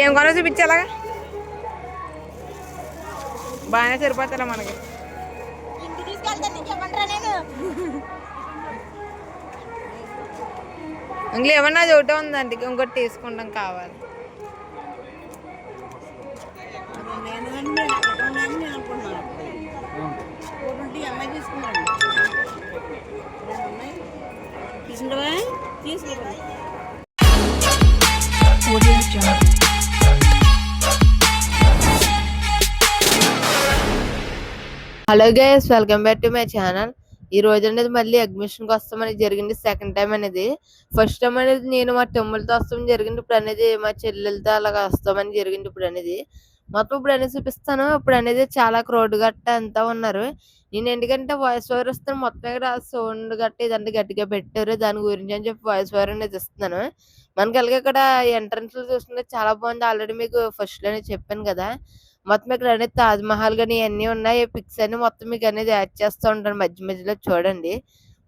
ఏం కొన చూపించాలాగా బాగానే సరిపోతారా మనకి. ఇంట్లో ఏమన్నా ఒకటే ఉందండి, ఇంకోటి తీసుకుంటాం కావాలి. Hello guys, welcome back to my channel. ఈ రోజు అనేది మళ్ళీ అడ్మిషన్కి వస్తామని జరిగింది. సెకండ్ టైం అనేది, ఫస్ట్ టైం అనేది నేను మా తమ్ముళ్ళతో వస్తామని జరిగింది. ఇప్పుడు అనేది మా చెల్లెలతో అలాగా వస్తామని జరిగింది. ఇప్పుడు అనేది మొత్తం ఇప్పుడు అనేది చూపిస్తాను. ఇప్పుడు అనేది చాలా క్రౌడ్ గట్ట అంతా ఉన్నారు. నేను ఎందుకంటే వాయిస్ ఓవర్ ఇస్తాను, మొత్తం ఇక్కడ సౌండ్ గట్ట ఇదంతా గట్టిగా పెట్టారు. దాని గురించి అని చెప్పి వాయిస్ ఓవర్ అనేది ఇస్తున్నాను. మనకి అలాగే ఇక్కడ ఎంట్రన్స్ లో చూస్తుంటే చాలా బాగుంది. ఆల్రెడీ మీకు ఫస్ట్ లోనే చెప్పాను కదా. మొత్తం ఇక్కడ అనేది తాజ్ మహల్ గానీ ఇవన్నీ ఉన్నాయి. పిక్స్ అన్ని మొత్తం మీకు అనేది యాడ్ చేస్తూ ఉంటాను మధ్య మధ్యలో చూడండి.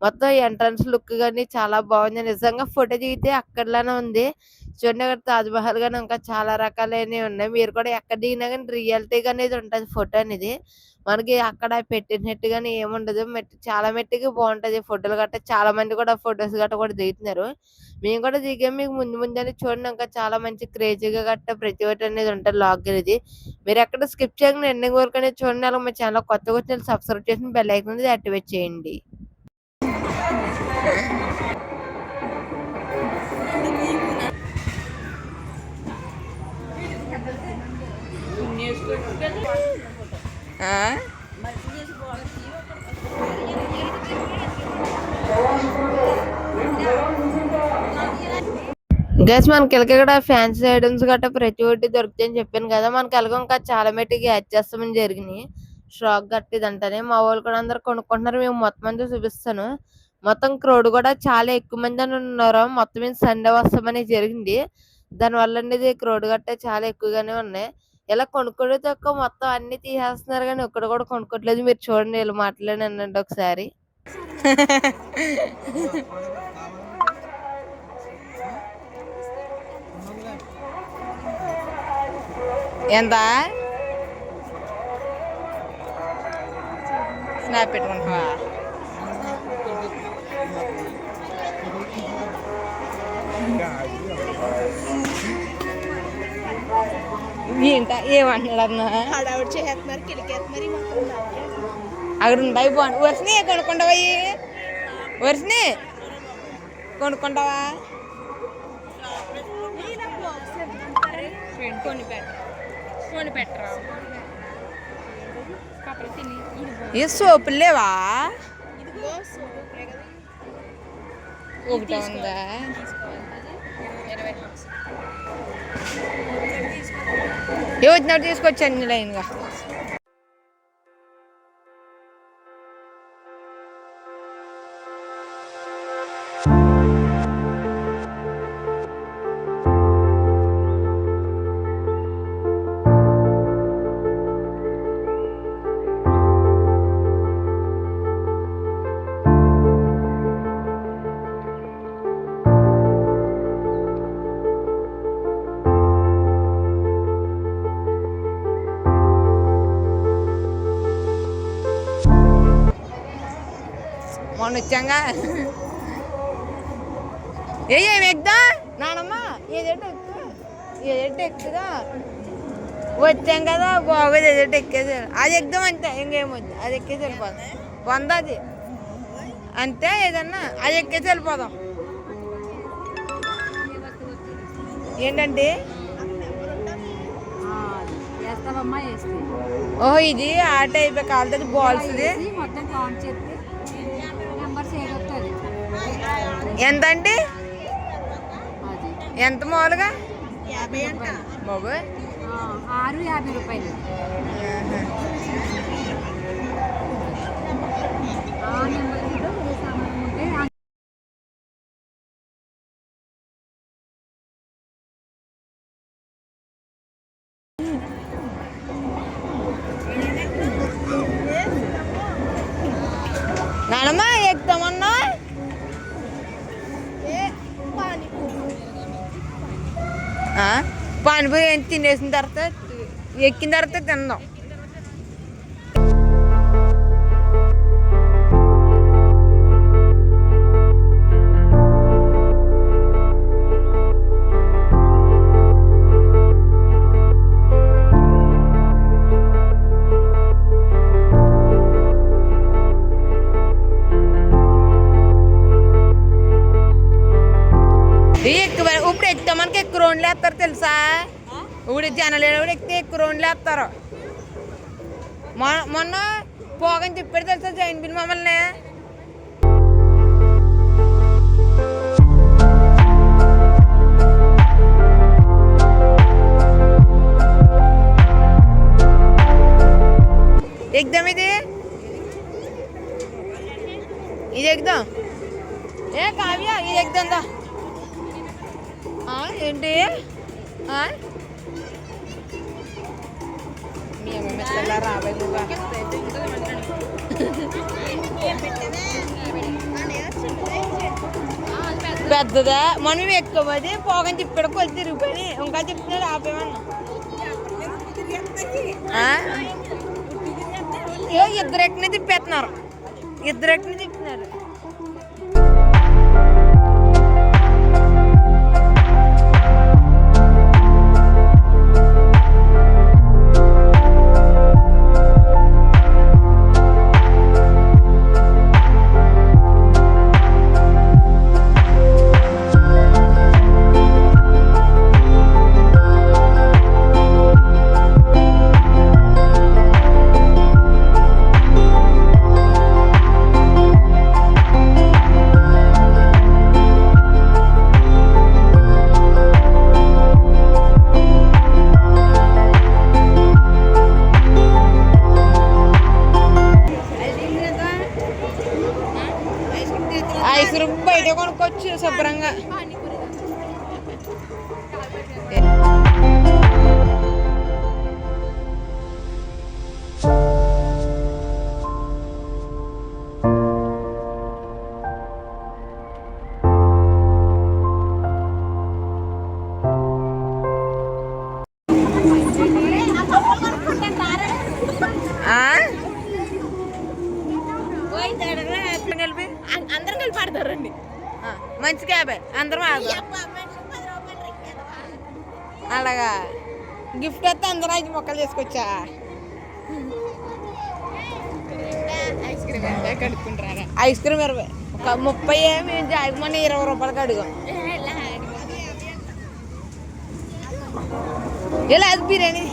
మొత్తం ఎంట్రన్స్ లుక్ గానీ చాలా బాగుంది. నిజంగా ఫోటో దిగితే అక్కడలానే ఉంది. చూడండి అక్కడ తాజ్ మహల్ గానీ ఇంకా చాలా రకాలైనవి ఉన్నాయి. మీరు కూడా ఎక్కడ దిగినా కానీ రియాలిటీగా అనేది ఉంటుంది ఫోటో అనేది. మనకి అక్కడ పెట్టినట్టు గానీ ఏముండదు. చాలా మెట్టుగా బాగుంటది. ఫోటోలు గట్ట చాలా మంది కూడా ఫొటోస్ గట్ట కూడా దిగుతున్నారు. మేము కూడా దిగాం. మీకు ముందు ముందని చూడండి, ఇంకా చాలా మంచి క్రేజీగా గట్ట ప్రతి ఒక్కటి అనేది ఉంటుంది లాగ్ అనేది. మీరు ఎక్కడ స్కిప్ చేయకుండా ఎండింగ్ వరకు అనేది చూడండి. అలా మా ఛానల్ కొత్తగా వచ్చిన సబ్స్క్రైబ్ చేసి బెల్ ఐకాన్ అనేది యాక్టివేట్ చేయండి. గైస్, మనకి ఇక్కడ ఫ్యాన్సీ ఐటమ్స్ గట్రా ప్రతి ఒక్కటి దొరుకుతాయని చెప్పాను కదా. మనకి అలాగే ఇంకా చాలా మట్టికి యాడ్ చేస్తామని జరిగినాయి. స్టాక్ గట్టిదంటానే మా వాళ్ళు కూడా అందరు కొనుక్కుంటున్నారు. మేము మొత్తం అంతా చూపిస్తాను. మొత్తం క్రౌడ్ కూడా చాలా ఎక్కువ మంది అని ఉన్నారు. మొత్తం మీద సండే వస్తామని జరిగింది. దానివల్ల అనేది క్రౌడ్ గట్ట చాలా ఎక్కువగానే ఉన్నాయి. ఇలా కొనుక్కోవడం తక్కువ, మొత్తం అన్ని తీసేస్తున్నారు కానీ ఇక్కడ కూడా కొనుక్కోవట్లేదు. మీరు చూడండి, వీళ్ళు మాట్లాడండి ఒకసారి. ఎంత స్నాప్ పెట్టుకుంటావా? ఏంట ఏమంటున్నాడు అన్న? అక్కడ ఉంటాయి బాగుంది. వరిసిని కొనుక్కుంటావా? వరిసిని కొనుక్కుంటావా? ఏ సోపులు లేవా? ఒకటి ఉందా? ఏ వచ్చినట్టు తీసుకొచ్చాను లైన్గా. మొన్న వచ్చాంగా. ఏమి ఎక్కుదా నానమ్మ? ఏదైతే ఎక్కుదా వచ్చాం కదా. బాగోదు ఏదైతే ఎక్కేది. అది ఎక్కుదాం అంతే, ఇంకేమొద్దు. అది ఎక్కేసి వెళ్ళిపోదాం. వందది అంతే. ఏదన్నా అది ఎక్కేసి వెళ్ళిపోదాం. ఏంటంటే ఓహో, ఇది ఆట అయిపోయి కాలుతుంది. బాల్స్ ఎంత అండి? ఎంత మామూలుగా? 50 అంట బాబు. 650 రూపాయలు. నానమ్మ ఎక్కుతామన్నా? పానీపూరి ఏం తినేసిన తర్వాత ఎక్కిన తర్వాత తిందాం. ఇప్పుడు ఎక్కితే మనకి ఎక్కువ రోడ్లు వేస్తారు తెలుసా? ఇప్పుడు జనాలు కూడా ఎక్కితే ఎక్కువ రోడ్లు వేస్తారు. మొన్న పోగని చెప్పాడు తెలుసా జైన్ బిల్ మమ్మల్ని. ఎక్కుదాం ఇది ఎక్కుదాం. ఏ కావ్య ఇది ఎక్కుదా ఏంటి పెద్దదా మనం ఎక్కువది పోగని తిప్పాడు కొలి తిరిగిపోయి ఇంకా చెప్తున్నాడు ఆపేమన్నా. ఇద్దరెట్టినే తిప్పేస్తున్నారు. ఇద్దరెట్టినే తిప్పుతున్నారు. ఐస్ క్రీమ్ బయట కొనుక్కోవచ్చు శుభ్రంగా. అందరం కలిపి ఆడతారండి. మంచి క్యాబే అందరం ఆడతాం. అలాగా గిఫ్ట్ వస్తే అందరం 5 మొక్కలు చేసుకొచ్చా. ఐస్ క్రీమ్ 20 ఒక 30 మేము జాగమని 20 రూపాయలకి అడుగు. ఇలా అది బిర్యానీ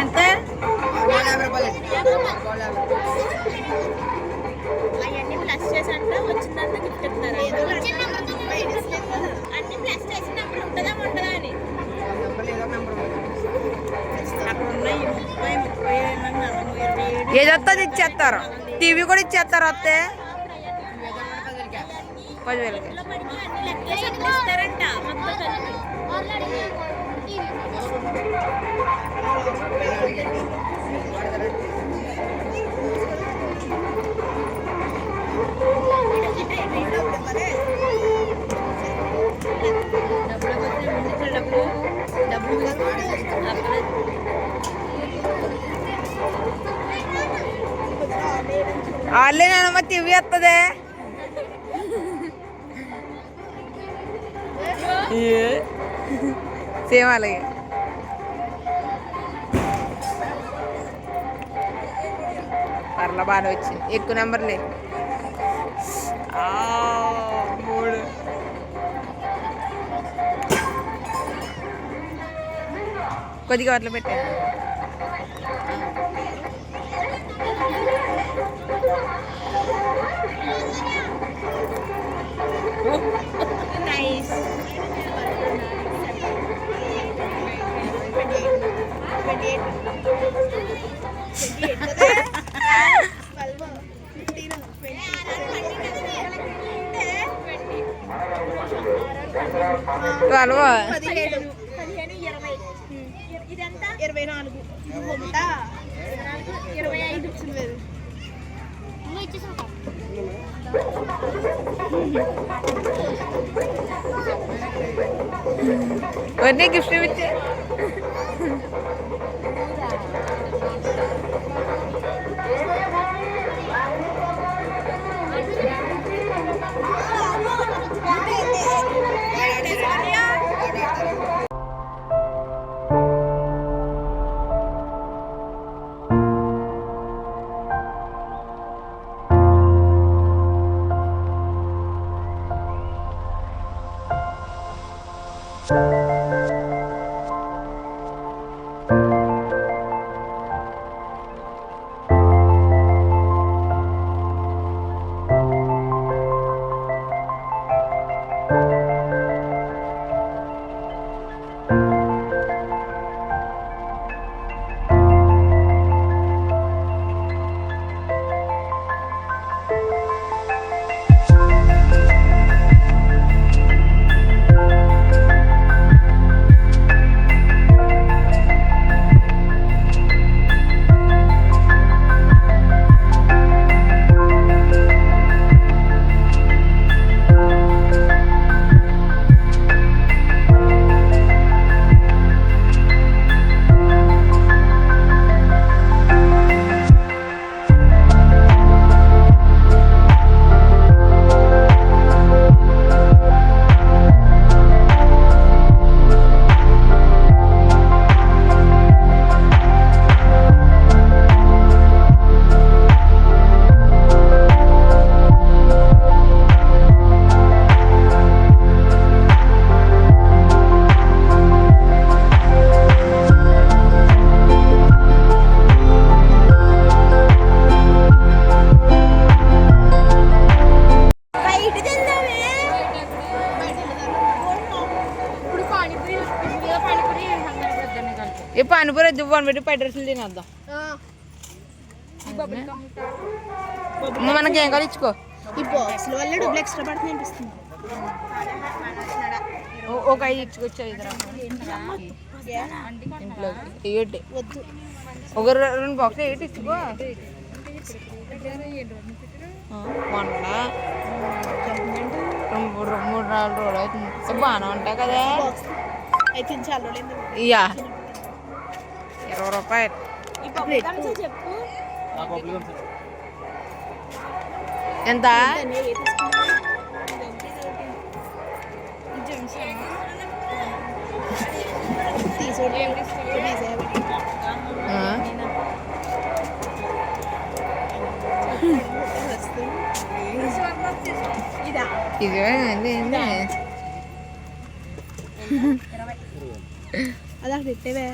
ఎంత? 50 రూపాయలు. అవన్నీ ప్లస్ చేసంటే వచ్చిందంటే గిఫ్ట్ ఇస్తారు. అన్ని ప్లస్ చేసినప్పుడు ఉంటుందా ఉండదా అని అక్కడ ఉన్నాయి. 30 ఏదొస్తే ఇచ్చేస్తారు. టీవీ కూడా ఇచ్చేస్తారు. వస్తే 10,000కి వాళ్ళేనమ్మా టీవీ వస్తుంది. సేమ్ అలాగే పర్లా బాగా వచ్చింది. ఎక్కువ నెంబర్లే 3 కొద్దిగా అట్లా పెట్టాను. నైస్. 12 15 20 ఇదంతా 24 కొంత 25 ఇచ్చింది వన్నీ గిఫ్ట్ ఇచ్చే ఈ పానీపూరి దువ్వని పెట్టి పై డ్రెస్సులు తినేద్దాం. మనకి ఏం కావాలి ఇచ్చుకో. ఈ బాక్స్ వల్ల డబ్బులు ఎక్స్ట్రా పడుతుంది అనిపిస్తుంది. ఒక 5 ఇచ్చుకొచ్చా ఇంట్లో ఏంటి వద్దు ఒక 2 బాక్స్ ఏంటి ఇచ్చుకో. మొన్న 3-4 రోజులు అవుతుంది. బాగానే ఉంటాయి కదా. అయితే చాలా ఇయ్యా 20 రూపాయలు. చెప్పు ఎంత? అది ఇట్టేవే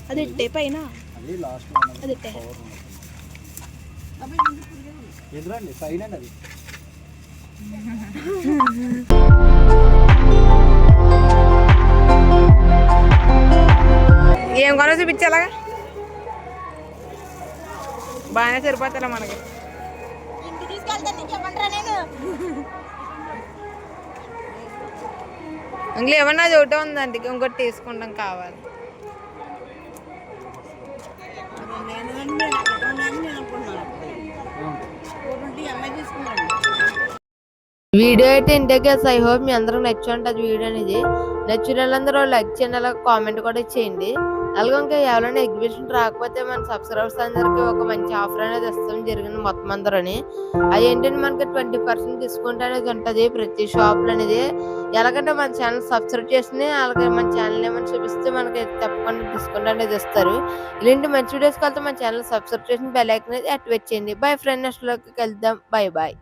అది ఇట్టే పైన అది ఇట్టే ఏం కొనో చూపించాలాగా బాగానే సరిపోతారా మనకి. ఇంటికి తీసుకెళ్తాను నీకు ఇవ్వమంటారా నేను? ఇంట్లో ఏమన్నా అది ఒకటే ఉందండి, ఇంకోటి తీసుకుంటాం కావాలి. వీడియో అయితే ఇంటే ఐ హోప్ మీ అందరూ నచ్చి ఉంటుంది. వీడియో అనేది నచ్చిన వాళ్ళందరూ లైక్ చేయండి, అలాగే కామెంట్ కూడా చేయండి. అలాగే ఇంకా ఎవరైనా ఎగ్జిబిషన్ రాకపోతే మన సబ్స్క్రైబర్స్ అందరికి ఒక మంచి ఆఫర్ అనేది ఇస్తాం జరిగింది మొత్తం అందరని. అది ఏంటంటే మనకి 20% డిస్కౌంట్ అనేది ఉంటుంది ప్రతి షాప్లో అనేది. ఎలాగంటే మన ఛానల్ సబ్స్క్రైబ్ చేసి అలాగే మన ఛానల్ ఏమైనా చూపిస్తే మనకి తప్పకుండా డిస్కౌంట్ అనేది ఇస్తారు. ఇలాంటి మంచి వీడియోస్కి వెళ్తే మన ఛానల్ సబ్స్క్రైబ్ చేసి బెల్ ఐకాన్ అనేది యాక్టివేట్ చేయండి. బై ఫ్రెండ్, నెక్స్ట్ లోకి వెళ్దాం. Bye bye.